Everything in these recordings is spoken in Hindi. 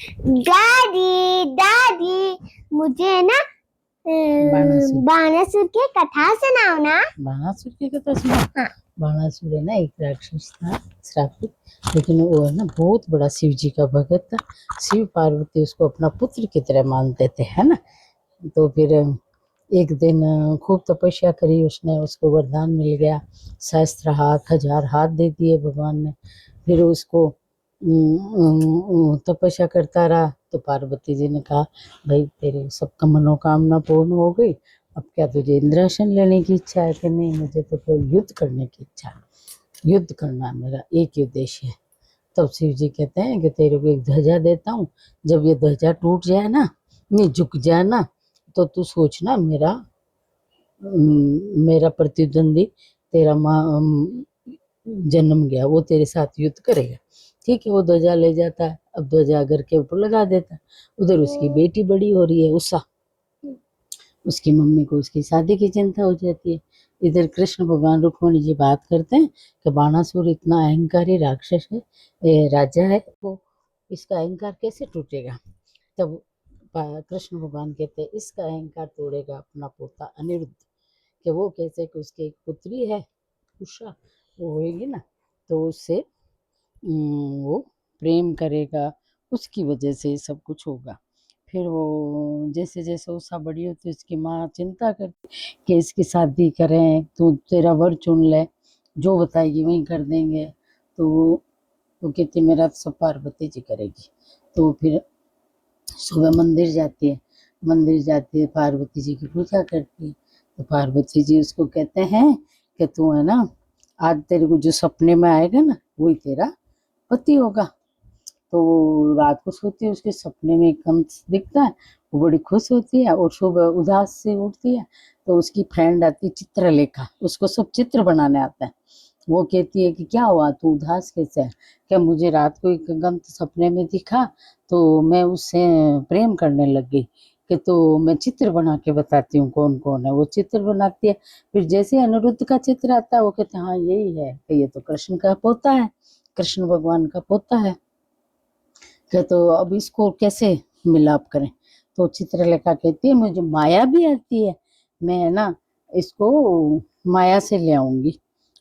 दादी दादी मुझे ना बाणासुर की कथा सुनाओ ना। बाणासुर की कथा सुना। हाँ। बाणासुर है ना एक राक्षस था, श्रापित, लेकिन वो है ना बहुत बड़ा शिव जी का भगत था। शिव पार्वती उसको अपना पुत्र की तरह मानते थे, है ना। तो फिर एक दिन खूब तपस्या करी उसने, उसको वरदान मिल गया, सहस्त्र हाथ, 1000 हाथ दे दिए भगवान ने। फिर उसको तपस्या करता रहा तो पार्वती जी ने कहा, भाई तेरे सबका मनोकामना पूर्ण हो गई, अब क्या तुझे इंद्रासन लेने की इच्छा है कि नहीं? मुझे तो केवल युद्ध करने की इच्छा है, युद्ध करना मेरा एक ही उद्देश्य है। तब शिव जी कहते हैं कि तेरे को एक ध्वजा देता हूँ, जब ये ध्वजा टूट जाए ना, नहीं झुक जाए ना, तो तू सोचना मेरा प्रतिद्वंदी तेरा जन्म गया, वो तेरे साथ युद्ध करेगा। ठीक है, वो ध्वजा ले जाता है, अब ध्वजा घर के ऊपर लगा देता है। उधर उसकी बेटी बड़ी हो रही है उषा, उसकी मम्मी को उसकी शादी की चिंता हो जाती है। इधर कृष्ण भगवान रुक्मणी जी बात करते हैं कि बाणासुर इतना अहंकारी राक्षस है, राजा है, वो इसका अहंकार कैसे टूटेगा। तब कृष्ण भगवान कहते हैं इसका अहंकार तोड़ेगा अपना पोता अनिरुद्ध, कि वो कैसे कि उसकी एक पुत्री है उषा, वो होगी ना तो उससे वो प्रेम करेगा, उसकी वजह से सब कुछ होगा। फिर वो जैसे जैसे उषा बड़ी होती है उसकी माँ चिंता करती कि इसकी शादी करें, तो तेरा वर चुन ले, जो बताएगी वही कर देंगे। तो वो कहती मेरा तो सब पार्वती जी करेगी। तो फिर सुबह मंदिर जाती है, पार्वती जी की पूजा करती है। तो पार्वती जी उसको कहते हैं कि तू है ना, आज तेरे को जो सपने में आएगा ना वही तेरा पति होगा। तो वो रात को सोती है, उसके सपने में एक कंस दिखता है, वो बड़ी खुश होती है और सुबह उदास से उठती है। तो उसकी फ्रेंड आती है चित्रलेखा, उसको सब चित्र बनाने आता है। वो कहती है कि क्या हुआ, तू उदास कैसे है? क्या मुझे रात को एक गंत सपने में दिखा तो मैं उससे प्रेम करने लग गई, कि तो मैं चित्र बना के बताती हूँ कौन कौन है। वो चित्र बनाती है, फिर जैसे अनिरुद्ध का चित्र आता है वो कहते हैं हाँ यही है, कि ये तो कृष्ण का पोता है, कृष्ण भगवान का पोता है। कि तो अब इसको कैसे मिलाप करें। तो चित्रलेखा कहती है मुझे माया भी आती है, मैं है ना इसको माया से ले आऊंगी।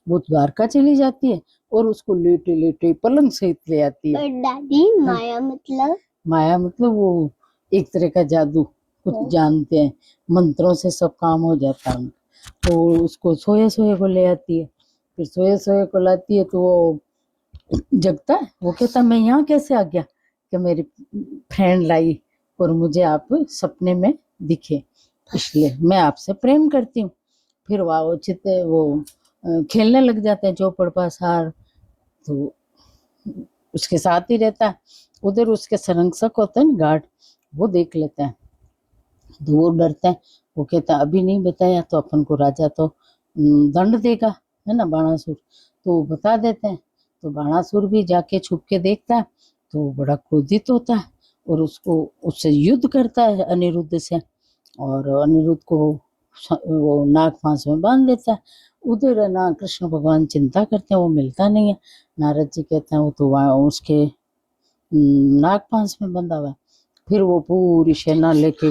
वो द्वारका चली जाती है और उसको लेटे लेटे पलंग सहित ले आती है। दादी माया मतलब? माया मतलब वो एक तरह का जादू, कुछ जानते हैं, मंत्रों से सब काम हो जाता है। तो उसको सोए सोए को ले आती है, फिर सोए सोए को लाती है तो वो जगता है। वो कहता मैं यहाँ कैसे आ गया, कि मेरी फ्रेंड लाई और मुझे आप सपने में दिखे, इसलिए मैं आपसे प्रेम करती हूँ। फिर वो चित्ते वो खेलने लग जाते हैं चौपड़ पासार, तो उसके साथ ही रहता है। उधर उसके संरक्षक होते हैं गार्ड, वो देख लेते हैं तो वो डरते हैं। वो कहता है अभी नहीं बताया तो अपन को राजा तो दंड देगा, है ना बाणासुर, तो वो बता देते हैं। तो बाणासुर भी जाके छुप के देखता है तो बड़ा क्रोधित होता है और उसको उससे युद्ध करता है अनिरुद्ध से, और अनिरुद्ध को वो नाग फांस में बांध देता है। उधर है ना कृष्ण भगवान चिंता करते हैं, वो मिलता नहीं है। नारद जी कहते हैं वो तो वहाँ उसके नाग फांस में बंधा हुआ है। फिर वो पूरी सेना लेके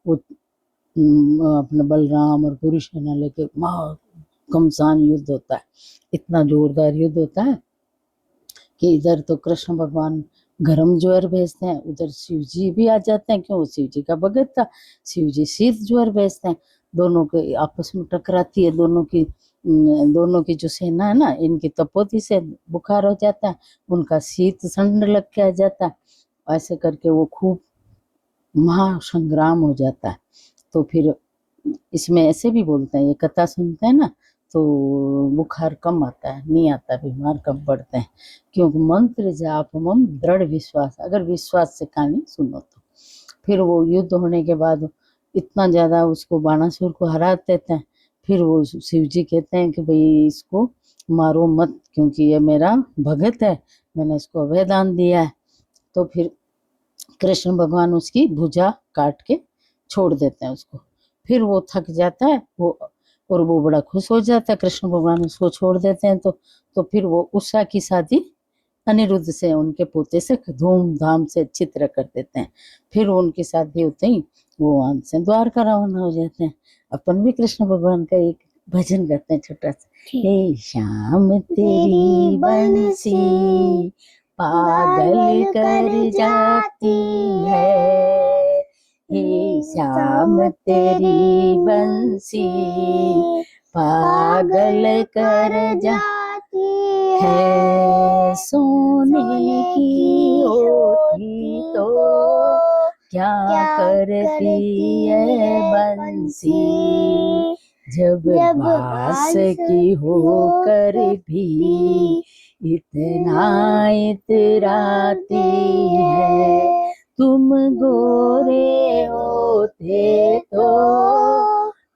वो अपने बलराम और पूरी सेना लेके महा घमसान युद्ध होता है। इतना जोरदार युद्ध होता है कि इधर तो कृष्ण भगवान गरम ज्वार भेजते हैं, उधर शिव जी भी आ जाते हैं, क्यों शिव जी का भगत था। शिव जी शीत ज्वार भेजते हैं, दोनों के आपस में टकराती है। दोनों की जो सेना है ना, इनकी तपोती से बुखार हो जाता है, उनका शीत ठंड लग के आ जाता है। ऐसे करके वो खूब महासंग्राम हो जाता है। तो फिर इसमें ऐसे भी बोलते हैं, ये कथा सुनते हैं ना तो बुखार कम आता है, नहीं आता, बीमार कम पड़ते हैं, क्योंकि मंत्र जाप मम दृढ़ विश्वास, अगर विश्वास से कहानी सुनो तो। फिर वो युद्ध होने के बाद इतना ज्यादा उसको बाणासुर को हरा देते हैं। फिर वो शिव जी कहते हैं कि भाई इसको मारो मत, क्योंकि ये मेरा भगत है, मैंने इसको अभय दान दिया है। तो फिर कृष्ण भगवान उसकी भुजा काट के छोड़ देते हैं उसको। फिर वो थक जाता है वो, और वो बड़ा खुश हो जाता है, कृष्ण भगवान उसको छोड़ देते हैं तो फिर वो उषा की शादी अनिरुद्ध से उनके पोते से धूमधाम से अच्छी तरह कर देते हैं। फिर उनकी शादी होते ही वो वहां से द्वारका रवाना हो जाते हैं। अपन भी कृष्ण भगवान का एक भजन करते हैं छोटा सा। ठीक। हे श्याम तेरी बंसी पागल कर जाती है, हे श्याम तेरी बंसी पागल कर जाती है, सोने की होती तो क्या करती है बंसी, जब बांस की होकर भी इतना इतराती है, तुम गोरे होते तो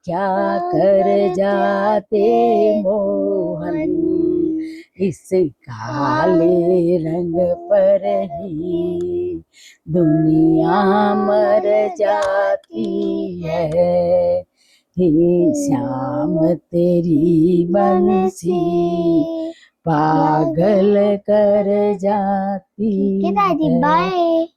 क्या कर जाते मोहन, इस काले रंग पर ही दुनिया मर जाती है, हे श्याम तेरी बंसी पागल कर जाती ठीक है दादी, है। बाय।